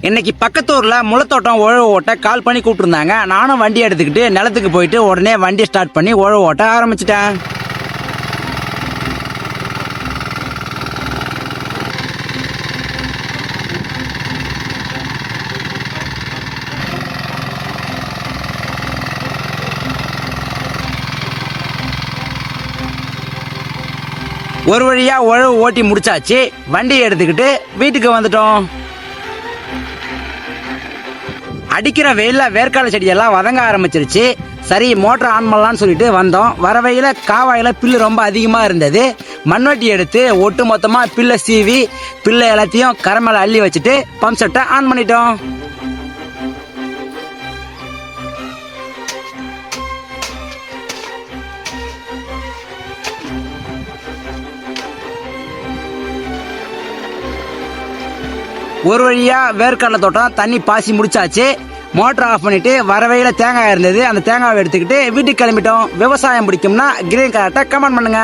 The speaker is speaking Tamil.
இன்னைக்கு பக்கத்தூர்ல முளத்தோட்டம் உழவு ஓட்ட கால் பண்ணி கூப்பிட்டுருந்தாங்க. நானும் வண்டி எடுத்துக்கிட்டு நிலத்துக்கு போயிட்டு உடனே வண்டியை ஸ்டார்ட் பண்ணி உழவு ஓட்ட ஆரம்பிச்சிட்டேன். ஒரு வழியா உழவு ஓட்டி முடிச்சாச்சு. வண்டியை எடுத்துக்கிட்டு வீட்டுக்கு வந்துட்டோம். அடிக்கிற வெயில வேர்க்கால செடியெல்லாம் வதங்க ஆரம்பிச்சிருச்சு. சரி மோட்டர் ஆன் பண்ணலான்னு சொல்லிட்டு வந்தோம். வர வழியில காவாயில பில்லு ரொம்ப அதிகமா இருந்தது. மண்வெட்டி எடுத்து ஒட்டு மொத்தமா பில்லை சீவி பில்லை எல்லாத்தையும் கரை மேல அள்ளி வச்சுட்டு பம்ப் செட்டை ஆன் பண்ணிட்டோம். ஒரு வழியா வேர்க்கடலை தோட்டம் தண்ணி பாசி முடிச்சாச்சு. மோட்டர் ஆஃப் பண்ணிட்டு வரவையில தேங்காய் இருந்தது. அந்த தேங்காவை எடுத்துக்கிட்டு வீட்டுக்கு கிளம்பிட்டோம். விவசாயம் பிடிக்கும்னா கிரீன் கலர்ட்ட கமெண்ட் பண்ணுங்க.